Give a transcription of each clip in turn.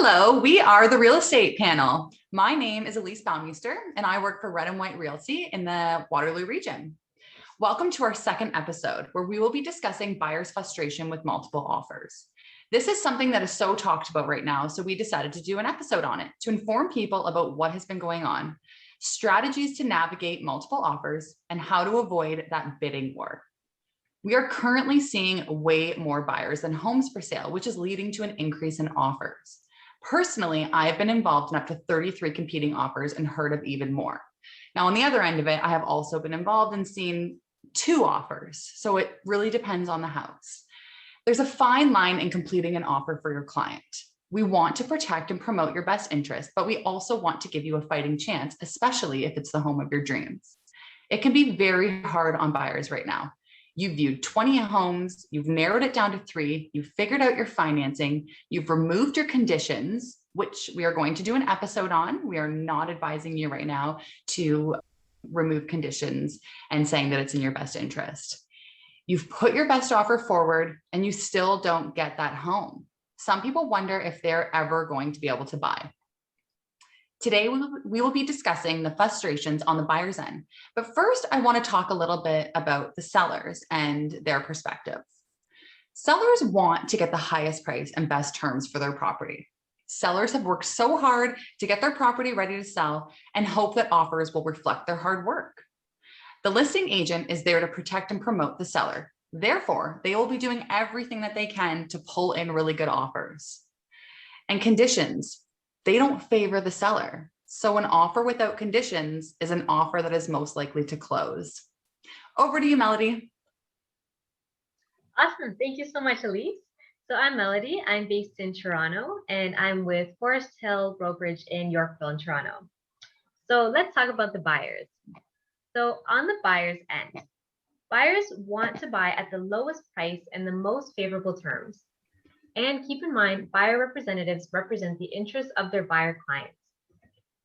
Hello, we are the real estate panel. My name is Elise Baumeister, and I work for Red and White Realty in the Waterloo region. Welcome to our second episode, where we will be discussing buyers' frustration with multiple offers. This is something that is so talked about right now, so we decided to do an episode on it to inform people about what has been going on, strategies to navigate multiple offers, and how to avoid that bidding war. We are currently seeing way more buyers than homes for sale, which is leading to an increase in offers. Personally, I have been involved in up to 33 competing offers and heard of even more. Now, on the other end of it, I have also been involved in seeing 2 offers. So it really depends on the house. There's a fine line in completing an offer for your client. We want to protect and promote your best interest, but we also want to give you a fighting chance, especially if it's the home of your dreams. It can be very hard on buyers right now. You've viewed 20 homes, you've narrowed it down to 3, you've figured out your financing, you've removed your conditions, which we are going to do an episode on. We are not advising you right now to remove conditions and saying that it's in your best interest. You've put your best offer forward and you still don't get that home. Some people wonder if they're ever going to be able to buy. Today, we will be discussing the frustrations on the buyer's end. But first, I want to talk a little bit about the sellers and their perspective. Sellers want to get the highest price and best terms for their property. Sellers have worked so hard to get their property ready to sell and hope that offers will reflect their hard work. The listing agent is there to protect and promote the seller. Therefore, they will be doing everything that they can to pull in really good offers. And conditions. They don't favor the seller. So an offer without conditions is an offer that is most likely to close. Over to you, Melody. Awesome. Thank you so much, Elise. So I'm Melody. I'm based in Toronto, and I'm with Forest Hill Brokerage in Yorkville in Toronto. So let's talk about the buyers. So on the buyer's end, buyers want to buy at the lowest price and the most favorable terms. And keep in mind, buyer representatives represent the interests of their buyer clients.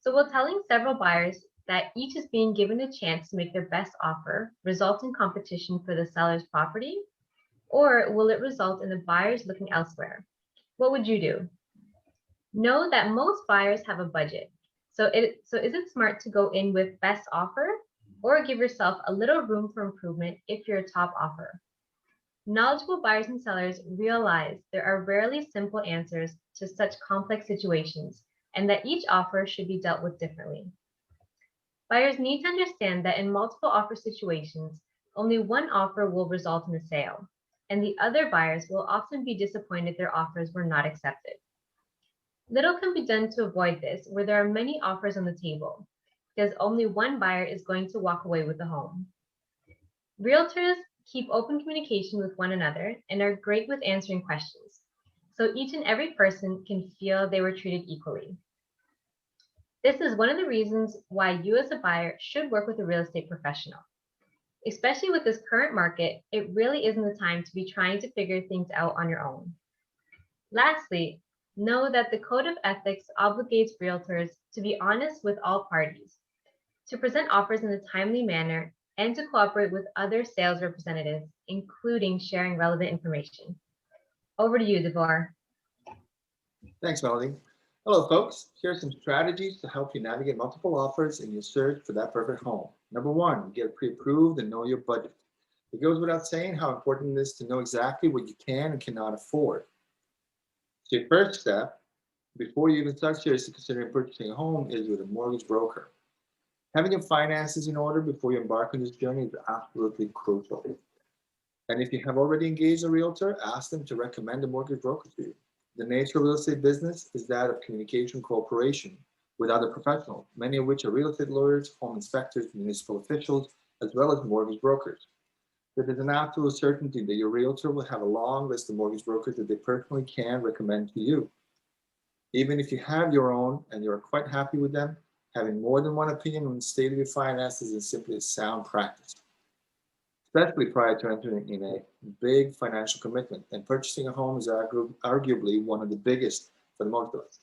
So while telling several buyers that each is being given a chance to make their best offer, result in competition for the seller's property, or will it result in the buyers looking elsewhere? What would you do? Know that most buyers have a budget. So is it smart to go in with best offer or give yourself a little room for improvement if you're a top offer? Knowledgeable buyers and sellers realize there are rarely simple answers to such complex situations and that each offer should be dealt with differently. Buyers need to understand that in multiple offer situations, only one offer will result in a sale, and the other buyers will often be disappointed their offers were not accepted. Little can be done to avoid this where there are many offers on the table, because only one buyer is going to walk away with the home. Realtors keep open communication with one another and are great with answering questions, so each and every person can feel they were treated equally. This is one of the reasons why you as a buyer should work with a real estate professional. Especially with this current market, it really isn't the time to be trying to figure things out on your own. Lastly, know that the Code of Ethics obligates realtors to be honest with all parties, to present offers in a timely manner, and to cooperate with other sales representatives, including sharing relevant information. Over to you, Devor. Thanks, Melody. Hello, folks. Here are some strategies to help you navigate multiple offers in your search for that perfect home. Number 1, get pre-approved and know your budget. It goes without saying how important it is to know exactly what you can and cannot afford. So your first step, before you even start seriously considering purchasing a home, is with a mortgage broker. Having your finances in order before you embark on this journey is absolutely crucial. And if you have already engaged a realtor, ask them to recommend a mortgage broker to you. The nature of real estate business is that of communication cooperation with other professionals, many of which are real estate lawyers, home inspectors, municipal officials, as well as mortgage brokers. It is an absolute certainty that your realtor will have a long list of mortgage brokers that they personally can recommend to you. Even if you have your own and you're quite happy with them, having more than one opinion on the state of your finances is simply a sound practice, especially prior to entering in a big financial commitment, and purchasing a home is arguably one of the biggest for most of us.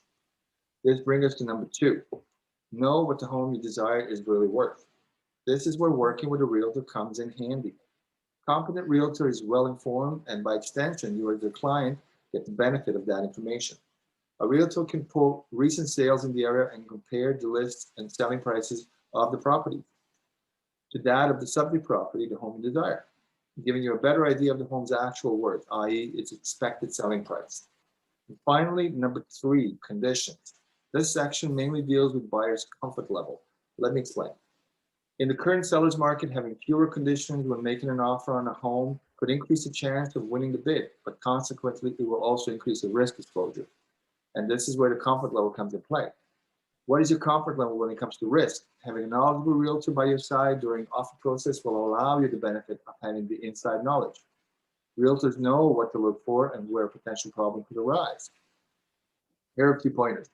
This brings us to number 2. Know what the home you desire is really worth. This is where working with a realtor comes in handy. Competent realtor is well informed, and by extension, you as the client get the benefit of that information. A realtor can pull recent sales in the area and compare the lists and selling prices of the property to that of the subject property, the home you desire, giving you a better idea of the home's actual worth, i.e. its expected selling price. And finally, number 3, conditions. This section mainly deals with buyer's comfort level. Let me explain. In the current seller's market, having fewer conditions when making an offer on a home could increase the chance of winning the bid, but consequently, it will also increase the risk exposure. And this is where the comfort level comes into play. What is your comfort level when it comes to risk? Having a knowledgeable realtor by your side during offer process will allow you the benefit of having the inside knowledge. Realtors know what to look for and where a potential problem could arise. Here are a few pointers.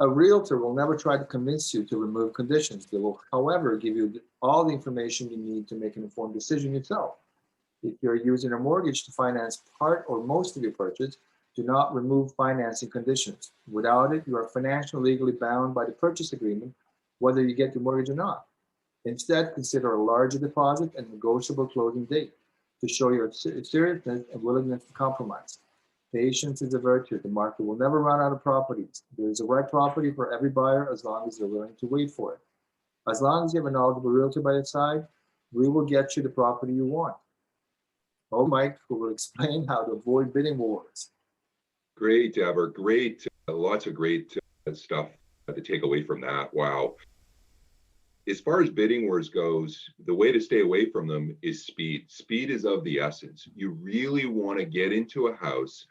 A realtor will never try to convince you to remove conditions. They will, however, give you all the information you need to make an informed decision yourself. If you're using a mortgage to finance part or most of your purchase, do not remove financing conditions. Without it, you are financially legally bound by the purchase agreement, whether you get the mortgage or not. Instead, consider a larger deposit and negotiable closing date to show your seriousness and willingness to compromise. Patience is a virtue. The market will never run out of properties. There is a right property for every buyer as long as they're willing to wait for it. As long as you have a knowledgeable realtor by your side, we will get you the property you want. Oh, Mike, who will explain how to avoid bidding wars. Great, Deborah. Great. Lots of great stuff to take away from that. Wow. As far as bidding wars goes, the way to stay away from them is speed. Speed is of the essence. You really want to get into a house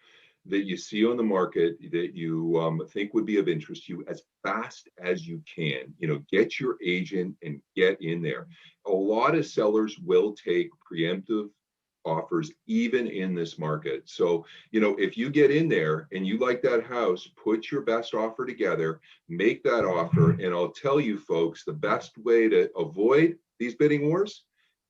that you see on the market that you think would be of interest to you as fast as you can. Get your agent and get in there. A lot of sellers will take preemptive offers even in this market. So, if you get in there and you like that house, put your best offer together, make that offer. And I'll tell you folks, the best way to avoid these bidding wars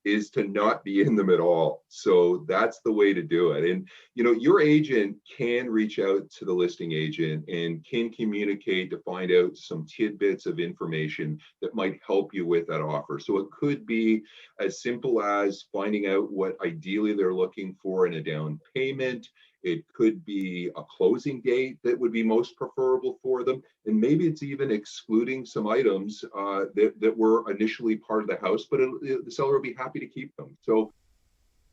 is to not be in them at all. So that's the way to do it. And, your agent can reach out to the listing agent and can communicate to find out some tidbits of information that might help you with that offer. So it could be as simple as finding out what ideally they're looking for in a down payment. It could be a closing date that would be most preferable for them. And maybe it's even excluding some items that were initially part of the house, but the seller will be happy to keep them. So,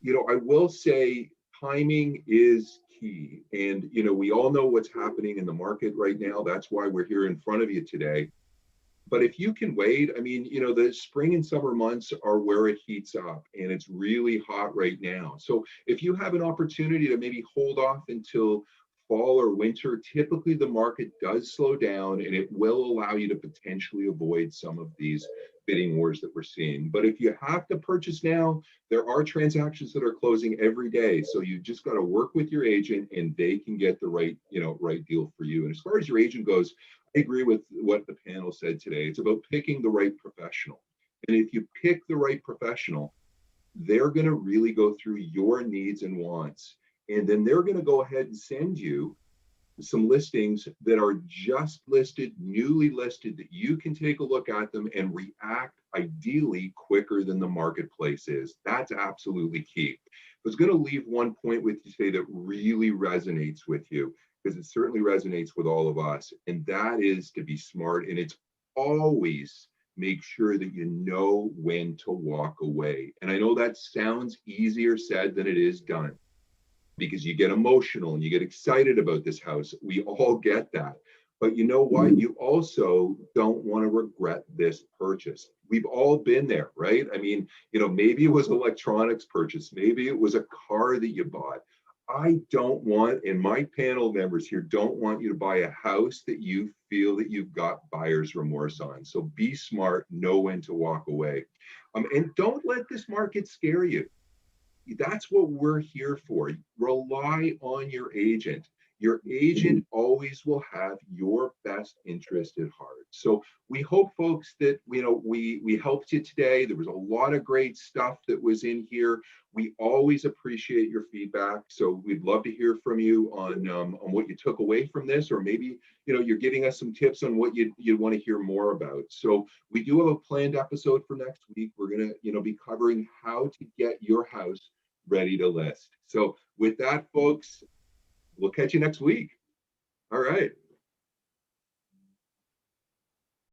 I will say timing is key. And, we all know what's happening in the market right now. That's why we're here in front of you today. But if you can wait, the spring and summer months are where it heats up and it's really hot right now. So if you have an opportunity to maybe hold off until fall or winter, typically the market does slow down and it will allow you to potentially avoid some of these bidding wars that we're seeing. But if you have to purchase now, there are transactions that are closing every day. So you just got to work with your agent and they can get the right deal for you. And as far as your agent goes, I agree with what the panel said today. It's about picking the right professional. And if you pick the right professional, they're going to really go through your needs and wants. And then they're going to go ahead and send you some listings that are just listed, newly listed, that you can take a look at them and react ideally quicker than the marketplace is. That's absolutely key. I was going to leave one point with you today that really resonates with you, because it certainly resonates with all of us, and that is to be smart. And it's always make sure that you know when to walk away. And I know that sounds easier said than it is done, because you get emotional and you get excited about this house. We all get that. But you know what? You also don't want to regret this purchase. We've all been there, right? Maybe it was an electronics purchase. Maybe it was a car that you bought. I don't want, and my panel members here don't want you to buy a house that you feel that you've got buyer's remorse on. So be smart, know when to walk away. And don't let this market scare you. That's what we're here for. Rely on your agent. Your agent always will have your best interest at heart. So we hope, folks, that we helped you today. There was a lot of great stuff that was in here. We always appreciate your feedback. So we'd love to hear from you on what you took away from this, or maybe you're giving us some tips on what you want to hear more about. So we do have a planned episode for next week. We're going to be covering how to get your house ready to list. So with that, folks, we'll catch you next week. All right.